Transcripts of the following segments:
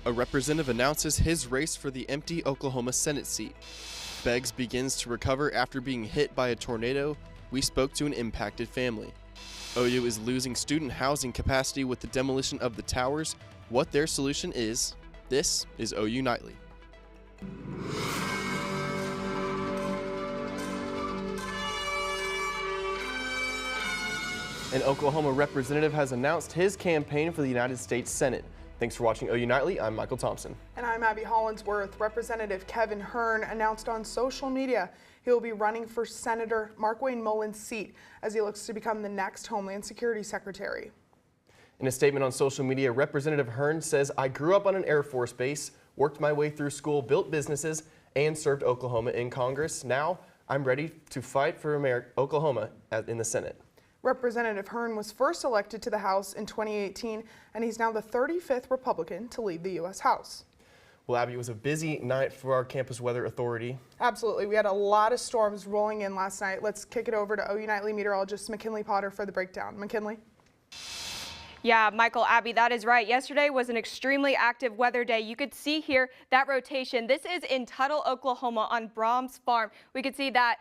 A representative announces his race for the empty Oklahoma Senate seat. Beggs begins to recover after being hit by a tornado. We spoke to an impacted family. OU is losing student housing capacity with the demolition of the towers. What their solution is, this is OU Nightly. An Oklahoma representative has announced his campaign for the United States Senate. Thanks for watching OU Nightly. I'm Michael Thompson. And I'm Abby Hollinsworth. Representative Kevin Hern announced on social media he will be running for Senator Markwayne Mullin's seat as he looks to become the next Homeland Security Secretary. In a statement on social media, Representative Hern says, "I grew up on an Air Force base, worked my way through school, built businesses, and served Oklahoma in Congress. Now I'm ready to fight for Oklahoma in the Senate." Representative Hern was first elected to the House in 2018, and he's now the 35th Republican to lead the U.S. House. Well, Abby, it was a busy night for our Campus Weather Authority. Absolutely. We had a lot of storms rolling in last night. Let's kick it over to OU Nightly meteorologist McKinley Potter for the breakdown. McKinley? Yeah, Michael, Abby, that is right. Yesterday was an extremely active weather day. You could see here that rotation. This is in Tuttle, Oklahoma on Brahms Farm. We could see that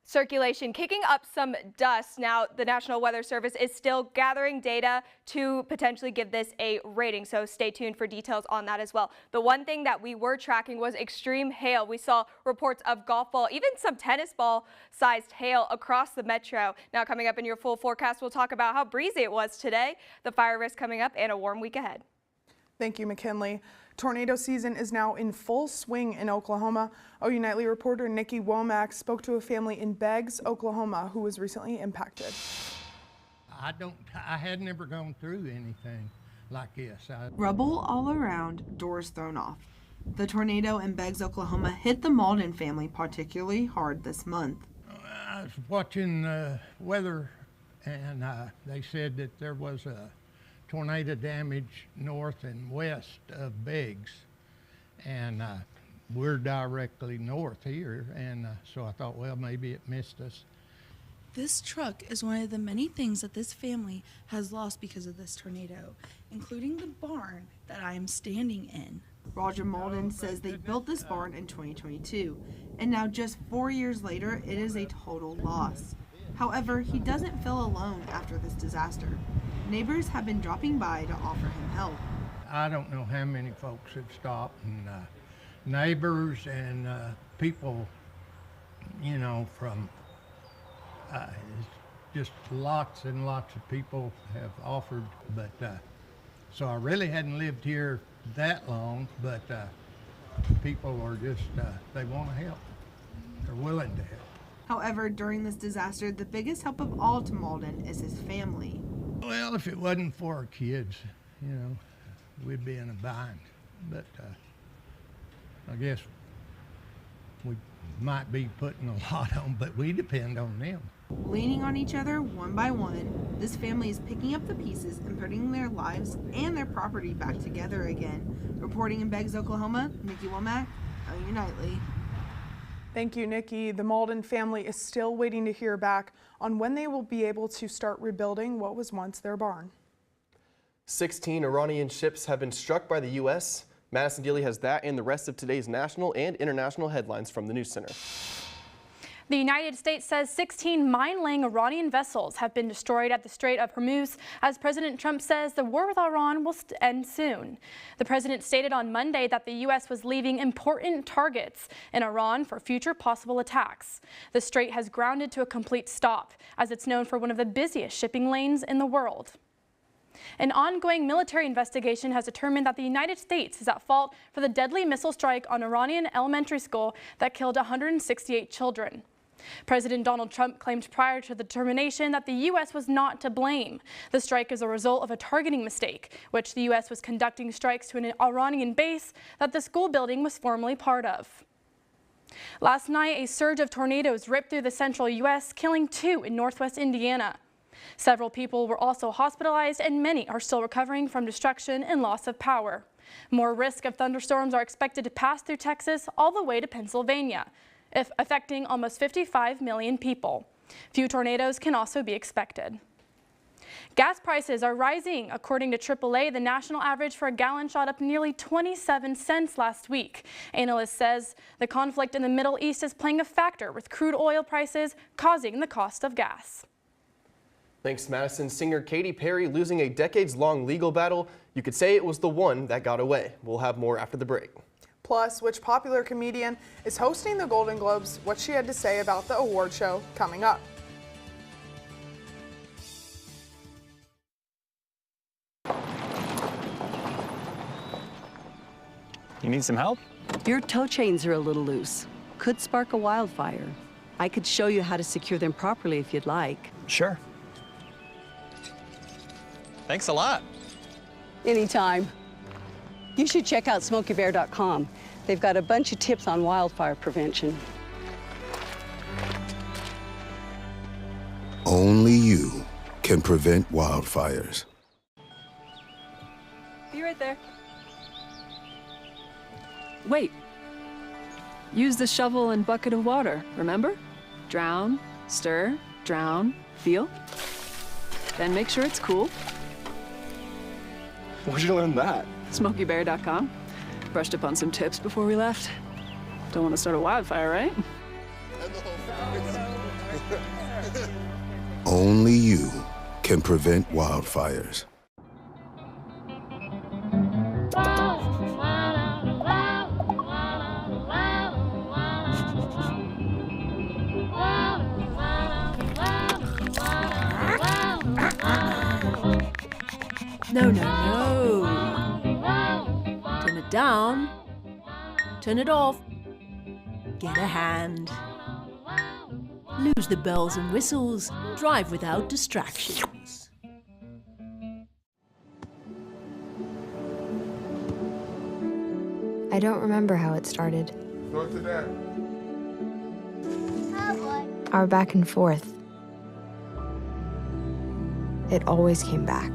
circulation kicking up some dust. Now, the National Weather Service is still gathering data to potentially give this a rating, so stay tuned for details on that as well. The one thing that we were tracking was extreme hail. We saw reports of golf ball, even some tennis ball sized hail across the metro. Now, coming up in your full forecast, we'll talk about how breezy it was today, the fire risk coming up, and a warm week ahead. Thank you, McKinley. Tornado season is now in full swing in Oklahoma. OU Nightly reporter Nikki Womack spoke to a family in Beggs, Oklahoma, who was recently impacted. I had never gone through anything like this. Rubble all around, doors thrown off. The tornado in Beggs, Oklahoma hit the Malden family particularly hard this month. I was watching weather, and they said that there was a tornado damage north and west of Beggs, and we're directly north here, and so I thought, well, maybe it missed us. This truck is one of the many things that this family has lost because of this tornado, including the barn that I am standing in. Roger Malden says they built this barn in 2022, and now just 4 years later, it is a total loss. However, he doesn't feel alone after this disaster. Neighbors have been dropping by to offer him help. I don't know how many folks have stopped, and neighbors and people, you know, from just lots and lots of people have offered, but so I really hadn't lived here that long, but people are just, they want to help. They're willing to help. However, during this disaster, the biggest help of all to Malden is his family. Well, if it wasn't for our kids, you know, we'd be in a bind. But I guess we might be putting a lot on, but we depend on them. Leaning on each other one by one, this family is picking up the pieces and putting their lives and their property back together again. Reporting in Beggs, Oklahoma, Nikki Womack, OU Nightly. Thank you, Nikki. The Malden family is still waiting to hear back on when they will be able to start rebuilding what was once their barn. 16 Iranian ships have been struck by the U.S. Madison Dealey has that and the rest of today's national and international headlines from the News Center. The United States says 16 mine-laying Iranian vessels have been destroyed at the Strait of Hormuz, as President Trump says the war with Iran will end soon. The president stated on Monday that the U.S. was leaving important targets in Iran for future possible attacks. The strait has grounded to a complete stop, as it's known for one of the busiest shipping lanes in the world. An ongoing military investigation has determined that the United States is at fault for the deadly missile strike on Iranian elementary school that killed 168 children. President Donald Trump claimed prior to the determination that the U.S. was not to blame. The strike is a result of a targeting mistake, which the U.S. was conducting strikes to an Iranian base that the school building was formerly part of. Last night, a surge of tornadoes ripped through the central U.S., killing 2 in northwest Indiana. Several people were also hospitalized, and many are still recovering from destruction and loss of power. More risk of thunderstorms are expected to pass through Texas all the way to Pennsylvania, affecting almost 55 million people. Few tornadoes can also be expected. Gas prices are rising. According to AAA, the national average for a gallon shot up nearly 27 cents last week. Analyst says the conflict in the Middle East is playing a factor, with crude oil prices causing the cost of gas. Thanks, Madison. Singer Katy Perry losing a decades-long legal battle. You could say it was the one that got away. We'll have more after the break. Plus, which popular comedian is hosting the Golden Globes, what she had to say about the award show coming up. You need some help? Your toe chains are a little loose. Could spark a wildfire. I could show you how to secure them properly if you'd like. Sure. Thanks a lot. Anytime. You should check out SmokeyBear.com. They've got a bunch of tips on wildfire prevention. Only you can prevent wildfires. Be right there. Wait. Use the shovel and bucket of water, remember? Drown, stir, drown, feel. Then make sure it's cool. Where'd you learn that? SmokeyBear.com. Brushed up on some tips before we left. Don't want to start a wildfire, right? Only you can prevent wildfires. No, no, no. Turn it down. Turn it off. Get a hand. Lose the bells and whistles. Drive without distractions. I don't remember how it started. Go to that. Our back and forth. It always came back.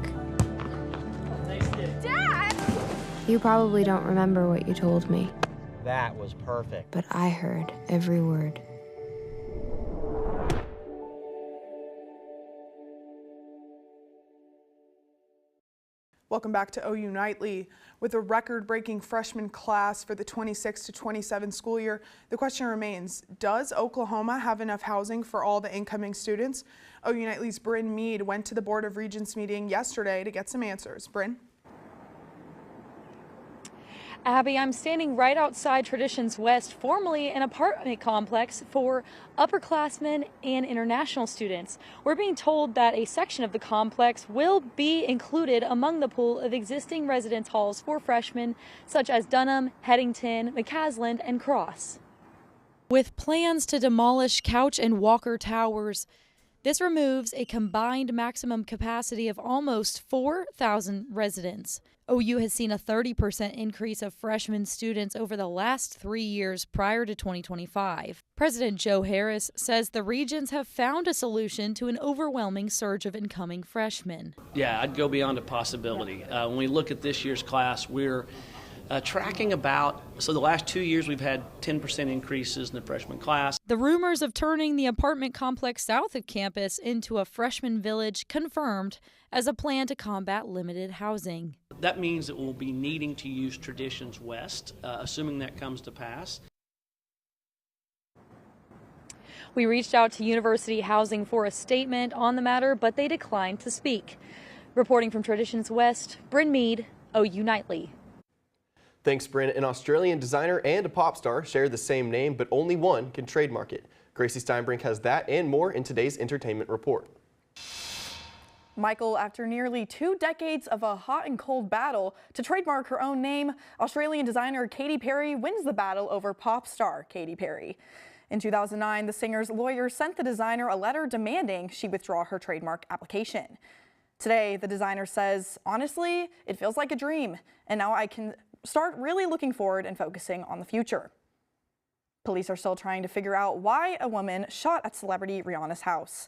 Dad! You probably don't remember what you told me, That was perfect. but I heard every word. Welcome back to OU Nightly. With a record-breaking freshman class for the 26 to 27 school year, the question remains, does Oklahoma have enough housing for all the incoming students? OU Nightly's Bryn Mead went to the Board of Regents meeting yesterday to get some answers. Bryn? Abby, I'm standing right outside Traditions West, formerly an apartment complex for upperclassmen and international students. We're being told that a section of the complex will be included among the pool of existing residence halls for freshmen such as Dunham, Headington, McCasland, and Cross. With plans to demolish Couch and Walker Towers, this removes a combined maximum capacity of almost 4,000 residents. OU has seen a 30% increase of freshman students over the last 3 years prior to 2025. President Joe Harris says the Regents have found a solution to an overwhelming surge of incoming freshmen. Yeah, I'd go beyond a possibility. When we look at this year's class, we're tracking about, so the last 2 years we've had 10% increases in the freshman class. The rumors of turning the apartment complex south of campus into a freshman village confirmed as a plan to combat limited housing. That means that we'll be needing to use Traditions West, assuming that comes to pass. We reached out to University Housing for a statement on the matter, but they declined to speak. Reporting from Traditions West, Bryn Mead, OU Nightly. Thanks, Bryn. An Australian designer and a pop star share the same name, but only one can trademark it. Gracie Steinbrink has that and more in today's entertainment report. Michael, after nearly 2 decades of a hot and cold battle to trademark her own name, Australian designer Katy Perry wins the battle over pop star Katy Perry. In 2009, the singer's lawyer sent the designer a letter demanding she withdraw her trademark application. Today, the designer says, honestly, it feels like a dream, and now I can start really looking forward and focusing on the future. Police are still trying to figure out why a woman shot at celebrity Rihanna's house.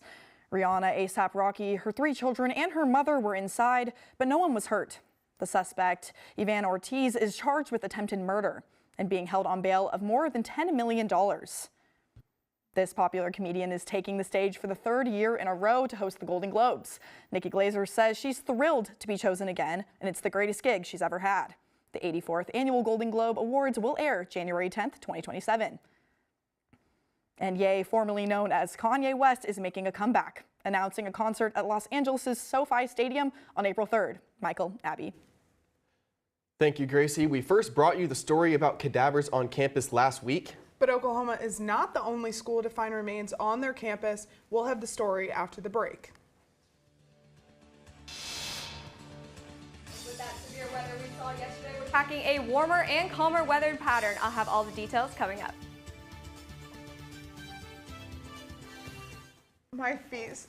Rihanna, A$AP Rocky, her 3 children, and her mother were inside, but no one was hurt. The suspect, Ivan Ortiz, is charged with attempted murder and being held on bail of more than $10 million. This popular comedian is taking the stage for the 3rd year in a row to host the Golden Globes. Nikki Glaser says she's thrilled to be chosen again, and it's the greatest gig she's ever had. The 84th Annual Golden Globe Awards will air January 10th, 2027. And Ye, formerly known as Kanye West, is making a comeback, announcing a concert at Los Angeles' SoFi Stadium on April 3rd. Michael, Abby. Thank you, Gracie. We first brought you the story about cadavers on campus last week. But Oklahoma is not the only school to find remains on their campus. We'll have the story after the break. With that severe weather we saw yesterday, we're tracking a warmer and calmer weather pattern. I'll have all the details coming up. My feet.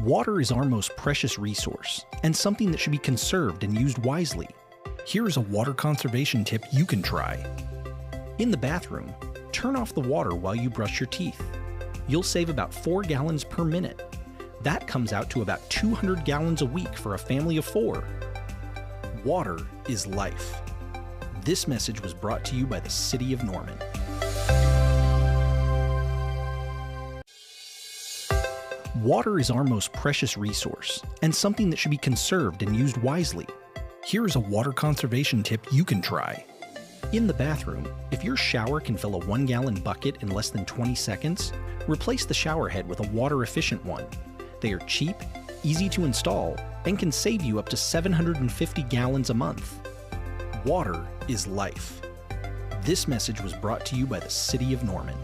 Water is our most precious resource, and something that should be conserved and used wisely. Here is a water conservation tip you can try. In the bathroom, turn off the water while you brush your teeth. You'll save about 4 gallons per minute. That comes out to about 200 gallons a week for a family of 4. Water is life. This message was brought to you by the City of Norman. Water is our most precious resource, and something that should be conserved and used wisely. Here is a water conservation tip you can try. In the bathroom, if your shower can fill a 1-gallon bucket in less than 20 seconds, replace the shower head with a water-efficient one. They are cheap, easy to install, and can save you up to 750 gallons a month. Water is life. This message was brought to you by the City of Norman.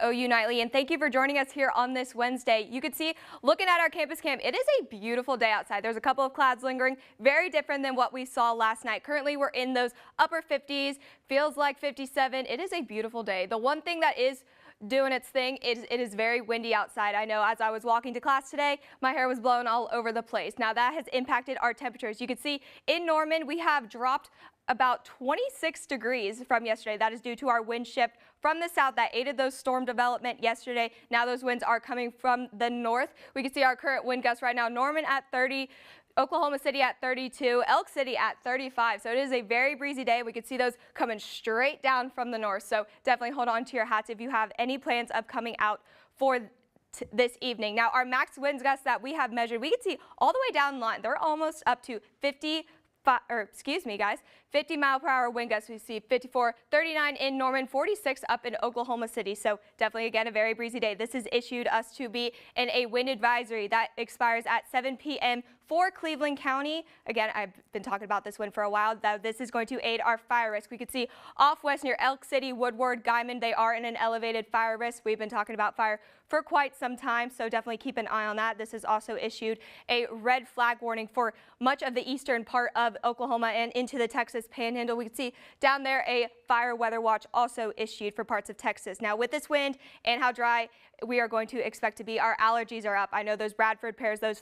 OU Nightly, and thank you for joining us here on this Wednesday. You can see, looking at our campus cam, it is a beautiful day outside. There's a couple of clouds lingering, very different than what we saw last night. Currently, we're in those upper 50s, feels like 57. It is a beautiful day. The one thing that is doing its thing, it is very windy outside. I know as I was walking to class today, my hair was blowing all over the place. Now that has impacted our temperatures. You can see in Norman, we have dropped about 26 degrees from yesterday. That is due to our wind shift from the south that aided those storm development yesterday. Now those winds are coming from the north. We can see our current wind gusts right now. Norman at 30, Oklahoma City at 32, Elk City at 35. So it is a very breezy day. We can see those coming straight down from the north. So definitely hold on to your hats if you have any plans of coming out for this evening. Now our max winds gusts that we have measured, we can see all the way down the line. They're almost up to 50 mile per hour wind gusts. We see 54, 39 in Norman, 46 up in Oklahoma City. So definitely, again, a very breezy day. This is issued us to be in a wind advisory that expires at 7 p.m. for Cleveland County. Again, I've been talking about this one for a while, that this is going to aid our fire risk. We could see off west near Elk City, Woodward, Guyman, they are in an elevated fire risk. We've been talking about fire for quite some time, so definitely keep an eye on that. This has also issued a red flag warning for much of the eastern part of Oklahoma and into the Texas Panhandle. We can see down there a fire weather watch also issued for parts of Texas. Now with this wind and how dry we are going to expect to be, our allergies are up. I know those Bradford pears, those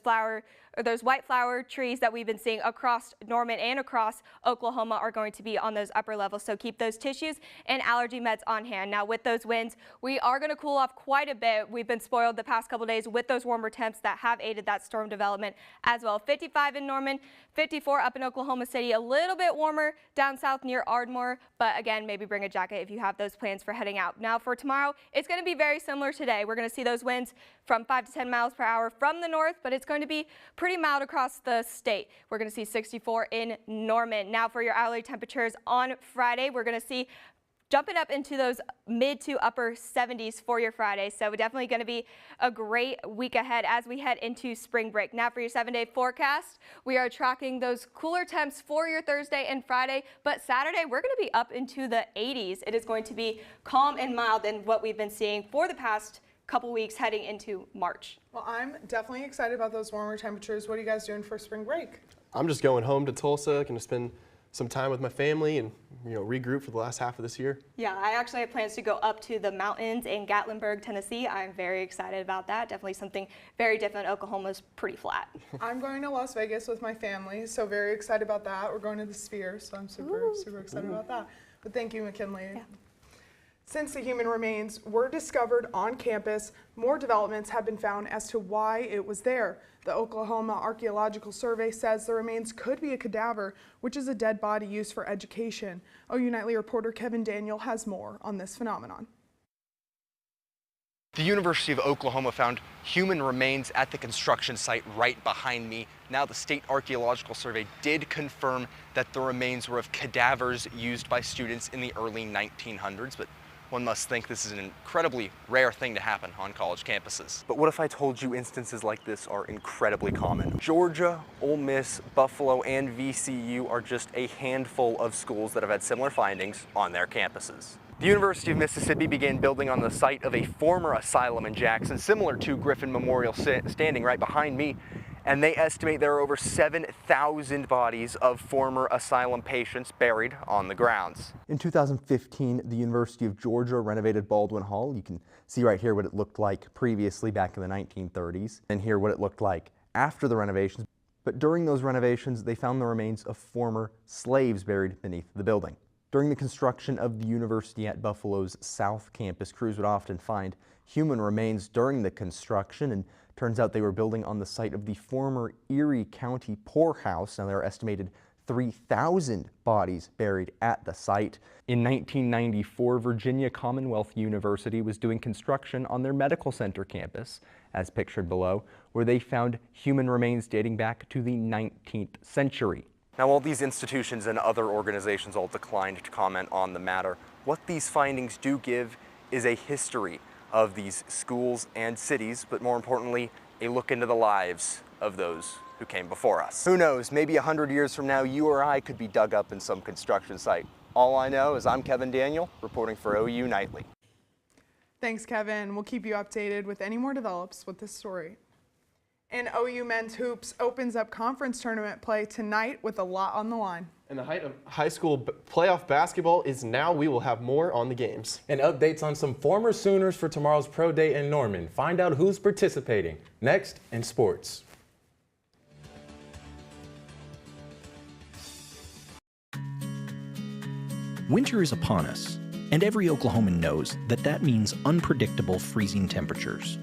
white flower trees that we've been seeing across Norman and across Oklahoma are going to be on those upper levels. So keep those tissues and allergy meds on hand. Now with those winds, we are going to cool off quite a bit. We've been spoiled the past couple days with those warmer temps that have aided that storm development as well. 55 in Norman, 54 up in Oklahoma City, a little bit warmer down south near Ardmore, but again, maybe bring a jacket if you have those plans for heading out. Now for tomorrow, it's going to be very similar today. We're going to see those winds from 5 to 10 miles per hour from the north, but it's going to be pretty mild across the state. We're going to see 64 in Norman. Now for your hourly temperatures on Friday, we're going to see jumping up into those mid to upper 70s for your Friday. So definitely going to be a great week ahead as we head into spring break. Now for your 7-day forecast, we are tracking those cooler temps for your Thursday and Friday. But Saturday, we're going to be up into the 80s. It is going to be calm and mild than what we've been seeing for the past couple weeks heading into March. Well, I'm definitely excited about those warmer temperatures. What are you guys doing for spring break? I'm just going home to Tulsa, going to spend some time with my family and regroup for the last half of this year. Yeah, I actually have plans to go up to the mountains in Gatlinburg, Tennessee. I'm very excited about that. Definitely something very different. Oklahoma's pretty flat. I'm going to Las Vegas with my family, so very excited about that. We're going to the Sphere, so I'm super excited about that. But thank you, McKinley. Yeah. Since the human remains were discovered on campus, more developments have been found as to why it was there. The Oklahoma Archaeological Survey says the remains could be a cadaver, which is a dead body used for education. OU Nightly reporter Kevin Daniel has more on this phenomenon. The University of Oklahoma found human remains at the construction site right behind me. Now the State Archaeological Survey did confirm that the remains were of cadavers used by students in the early 1900s, but one must think this is an incredibly rare thing to happen on college campuses. But what if I told you instances like this are incredibly common? Georgia, Ole Miss, Buffalo, and VCU are just a handful of schools that have had similar findings on their campuses. The University of Mississippi began building on the site of a former asylum in Jackson, similar to Griffin Memorial standing right behind me, and they estimate there are over 7,000 bodies of former asylum patients buried on the grounds. In 2015, the University of Georgia renovated Baldwin Hall. You can see right here what it looked like previously back in the 1930s, and here what it looked like after the renovations. But during those renovations, they found the remains of former slaves buried beneath the building. During the construction of the university at Buffalo's South Campus, crews would often find human remains during the construction, and turns out they were building on the site of the former Erie County poorhouse. Now there are estimated 3,000 bodies buried at the site. In 1994, Virginia Commonwealth University was doing construction on their medical center campus, as pictured below, where they found human remains dating back to the 19th century. Now, while these institutions and other organizations all declined to comment on the matter, what these findings do give is a history of these schools and cities, but more importantly, a look into the lives of those who came before us. Who knows, maybe 100 years from now, you or I could be dug up in some construction site. All I know is I'm Kevin Daniel, reporting for OU Nightly. Thanks, Kevin. We'll keep you updated with any more develops with this story. And OU Men's Hoops opens up conference tournament play tonight with a lot on the line. And the height of high school playoff basketball is now. We will have more on the games. And updates on some former Sooners for tomorrow's Pro Day in Norman. Find out who's participating. Next in sports. Winter is upon us, and every Oklahoman knows that means unpredictable freezing temperatures.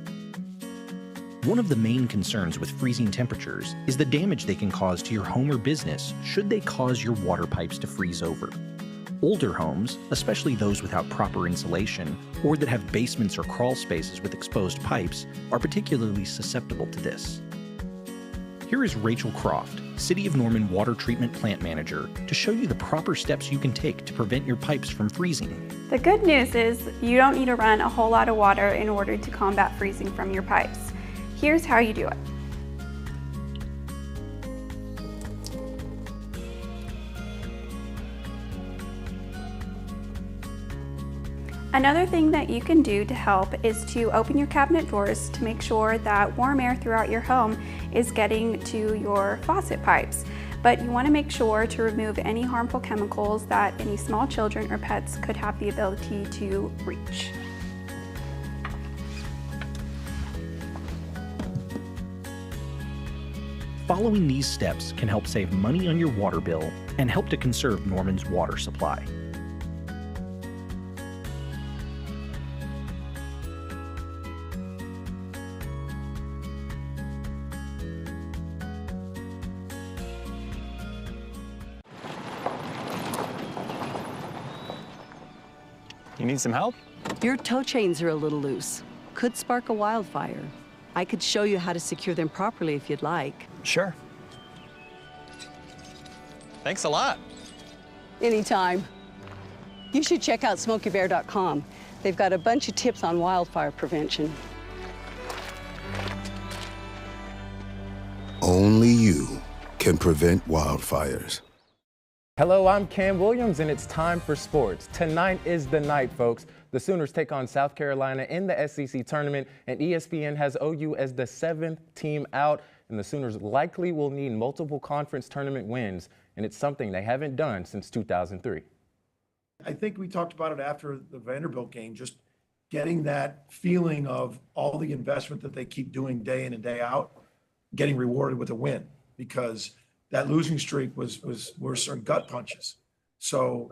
One of the main concerns with freezing temperatures is the damage they can cause to your home or business should they cause your water pipes to freeze over. Older homes, especially those without proper insulation or that have basements or crawl spaces with exposed pipes, are particularly susceptible to this. Here is Rachel Croft, City of Norman Water Treatment Plant Manager, to show you the proper steps you can take to prevent your pipes from freezing. The good news is you don't need to run a whole lot of water in order to combat freezing from your pipes. Here's how you do it. Another thing that you can do to help is to open your cabinet doors to make sure that warm air throughout your home is getting to your faucet pipes. But you want to make sure to remove any harmful chemicals that any small children or pets could have the ability to reach. Following these steps can help save money on your water bill and help to conserve Norman's water supply. You need some help? Your tow chains are a little loose. Could spark a wildfire. I could show you how to secure them properly if you'd like. Sure. Thanks a lot. Anytime. You should check out SmokeyBear.com. They've got a bunch of tips on wildfire prevention. Only you can prevent wildfires. Hello, I'm Cam Williams, and it's time for sports. Tonight is the night, folks. The Sooners take on South Carolina in the SEC tournament, and ESPN has OU as the 7th team out, and the Sooners likely will need multiple conference tournament wins, and it's something they haven't done since 2003. I think we talked about it after the Vanderbilt game, just getting that feeling of all the investment that they keep doing day in and day out, getting rewarded with a win, because that losing streak were some gut punches. So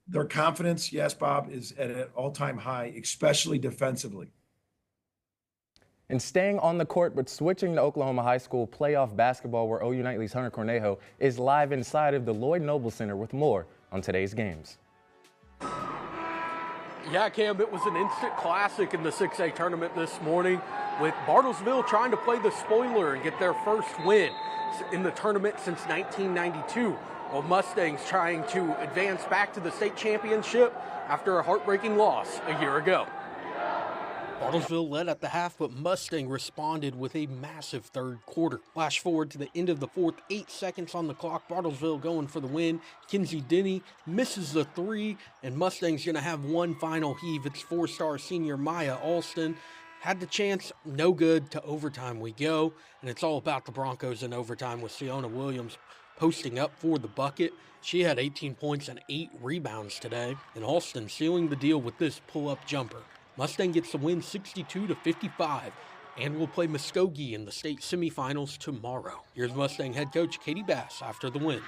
their confidence, yes, Bob, is at an all-time high, especially defensively. And staying on the court, but switching to Oklahoma High School playoff basketball, where OU Nightly's Hunter Cornejo is live inside of the Lloyd Noble Center with more on today's games. Yeah, Cam, it was an instant classic in the 6A tournament this morning, with Bartlesville trying to play the spoiler and get their first win in the tournament since 1992. While Mustangs trying to advance back to the state championship after a heartbreaking loss a year ago. Bartlesville led at the half, but Mustang responded with a massive third quarter. Flash forward to the end of the fourth, 8 seconds on the clock. Bartlesville going for the win. Kinsey Denny misses the three, and Mustang's going to have one final heave. It's 4-star senior Maya Alston. Had the chance, no good. To overtime we go, and it's all about the Broncos in overtime with Siona Williams posting up for the bucket. She had 18 points and 8 rebounds today, and Alston sealing the deal with this pull-up jumper. Mustang gets the win 62-55, and will play Muskogee in the state semifinals tomorrow. Here's Mustang head coach Katie Bass after the win.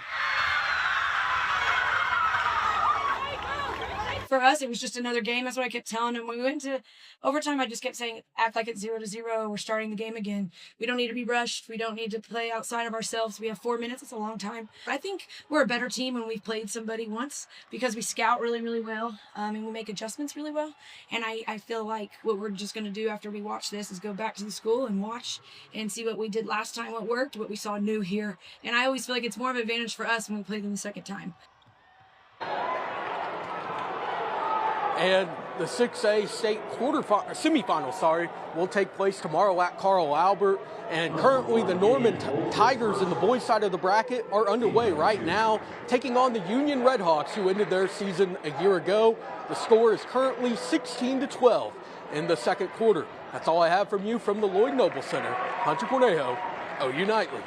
For us, it was just another game. That's what I kept telling them. When we went to overtime, I just kept saying, act like it's 0-0. We're starting the game again. We don't need to be rushed. We don't need to play outside of ourselves. We have 4 minutes. It's a long time. I think we're a better team when we've played somebody once, because we scout really, really well, and we make adjustments really well. And I feel like what we're just going to do after we watch this is go back to the school and watch and see what we did last time, what worked, what we saw new here. And I always feel like it's more of an advantage for us when we play them the second time. And the 6A state semifinal, will take place tomorrow at Carl Albert. And currently the Norman Tigers in the boys' side of the bracket are underway right now, taking on the Union Redhawks, who ended their season a year ago. The score is currently 16-12 in the second quarter. That's all I have from you from the Lloyd Noble Center. Hunter Cornejo, OU Nightly.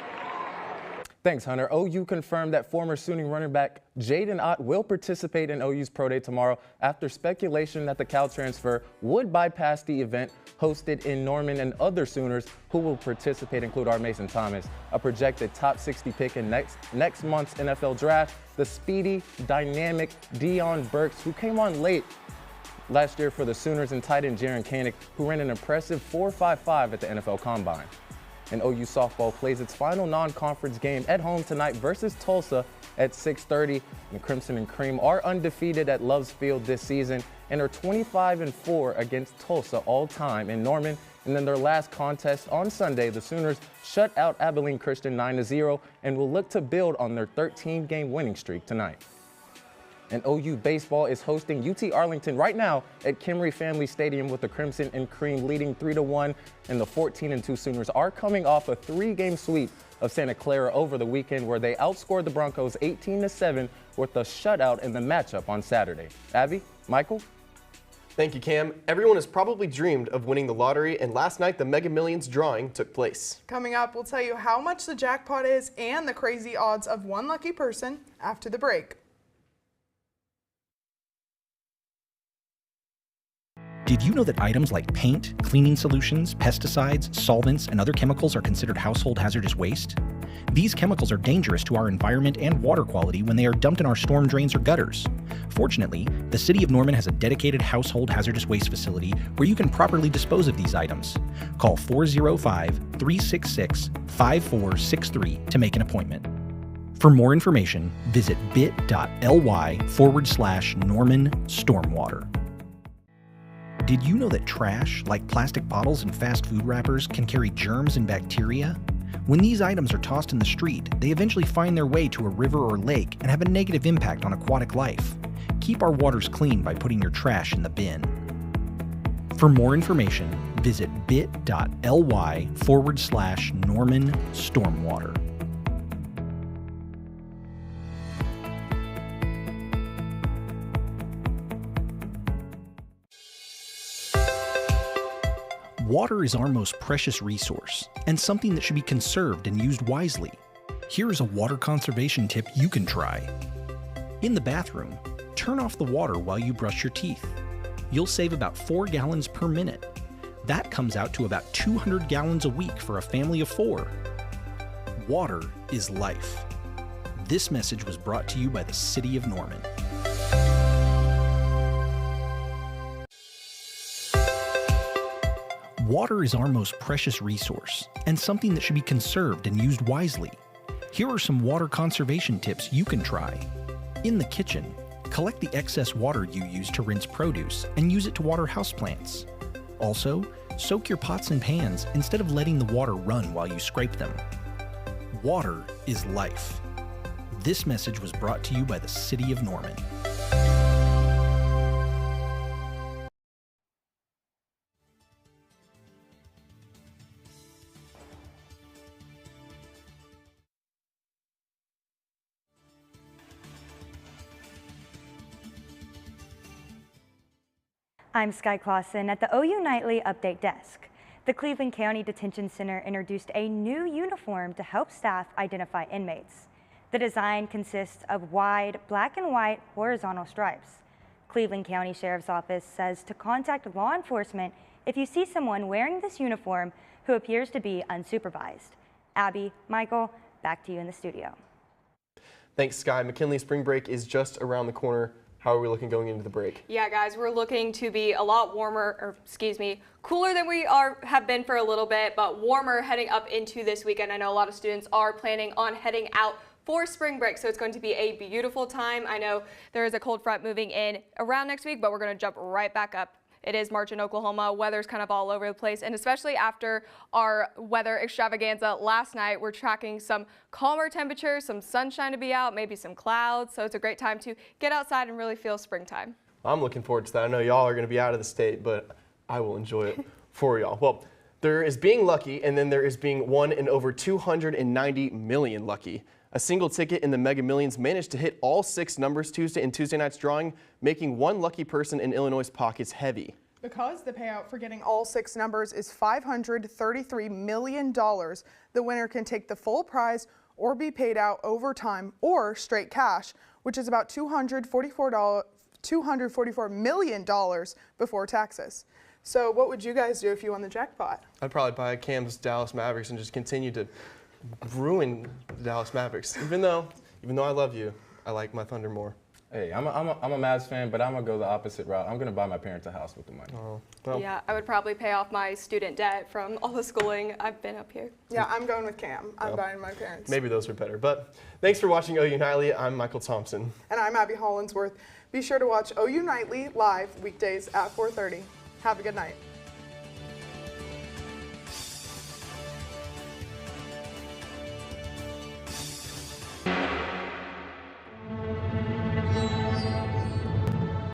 Thanks, Hunter. OU confirmed that former SUNY running back Jaden Ott will participate in OU's Pro Day tomorrow after speculation that the Cal transfer would bypass the event hosted in Norman, and other Sooners who will participate include R. Mason Thomas, a projected top 60 pick in next month's NFL draft, the speedy, dynamic Deion Burks, who came on late last year for the Sooners, and tight end Jaron Kanik, who ran an impressive 4.55 at the NFL Combine. And OU softball plays its final non-conference game at home tonight versus Tulsa at 6:30. And Crimson and Cream are undefeated at Love's Field this season and are 25-4 against Tulsa all time in Norman. And then their last contest on Sunday, the Sooners shut out Abilene Christian 9-0 and will look to build on their 13-game winning streak tonight. And OU baseball is hosting UT Arlington right now at Kimry Family Stadium, with the Crimson and Cream leading 3-1. And the 14-2 Sooners are coming off a 3-game sweep of Santa Clara over the weekend, where they outscored the Broncos 18-7 with a shutout in the matchup on Saturday. Abby, Michael? Thank you, Cam. Everyone has probably dreamed of winning the lottery, and last night the Mega Millions drawing took place. Coming up, we'll tell you how much the jackpot is and the crazy odds of one lucky person after the break. Did you know that items like paint, cleaning solutions, pesticides, solvents, and other chemicals are considered household hazardous waste? These chemicals are dangerous to our environment and water quality when they are dumped in our storm drains or gutters. Fortunately, the City of Norman has a dedicated household hazardous waste facility where you can properly dispose of these items. Call 405-366-5463 to make an appointment. For more information, visit bit.ly/Norman Stormwater. Did you know that trash, like plastic bottles and fast food wrappers, can carry germs and bacteria? When these items are tossed in the street, they eventually find their way to a river or lake and have a negative impact on aquatic life. Keep our waters clean by putting your trash in the bin. For more information, visit bit.ly/Norman Stormwater. Water is our most precious resource and something that should be conserved and used wisely. Here is a water conservation tip you can try. In the bathroom, turn off the water while you brush your teeth. You'll save about 4 gallons per minute. That comes out to about 200 gallons a week for a family of 4. Water is life. This message was brought to you by the City of Norman. Water is our most precious resource and something that should be conserved and used wisely. Here are some water conservation tips you can try. In the kitchen, collect the excess water you use to rinse produce and use it to water houseplants. Also, soak your pots and pans instead of letting the water run while you scrape them. Water is life. This message was brought to you by the City of Norman. I'm Sky Clausen at the OU Nightly Update Desk. The Cleveland County Detention Center introduced a new uniform to help staff identify inmates. The design consists of wide black and white horizontal stripes. Cleveland County Sheriff's Office says to contact law enforcement if you see someone wearing this uniform who appears to be unsupervised. Abby, Michael, back to you in the studio. Thanks, Sky. McKinley Spring Break is just around the corner. How are we looking going into the break? Yeah, guys, we're looking to be a lot cooler than we have been for a little bit, but warmer heading up into this weekend. I know a lot of students are planning on heading out for spring break, so it's going to be a beautiful time. I know there is a cold front moving in around next week, but we're going to jump right back up. It is March in Oklahoma. Weather's kind of all over the place, and especially after our weather extravaganza last night, we're tracking some calmer temperatures, some sunshine to be out, maybe some clouds, so it's a great time to get outside and really feel springtime. I'm looking forward to that. I know y'all are going to be out of the state, but I will enjoy it for y'all. Well, there is being lucky, and then there is being 1 in over 290 million lucky. A single ticket in the Mega Millions managed to hit all 6 numbers Tuesday night's drawing, making one lucky person in Illinois' pockets heavy. Because the payout for getting all 6 numbers is $533 million, the winner can take the full prize or be paid out over time or straight cash, which is about $244 million before taxes. So what would you guys do if you won the jackpot? I'd probably buy Cam's Dallas Mavericks and just continue to ruin the Dallas Mavericks. Even though I love you, I like my Thunder more. Hey, I'm a Mavs fan, but I'm gonna go the opposite route. I'm gonna buy my parents a house with the money. Oh, well. Yeah, I would probably pay off my student debt from all the schooling I've been up here. Yeah, I'm going with Cam. I'm buying my parents. Maybe those are better. But thanks for watching OU Nightly. I'm Michael Thompson. And I'm Abby Hollinsworth. Be sure to watch OU Nightly live weekdays at 4:30. Have a good night.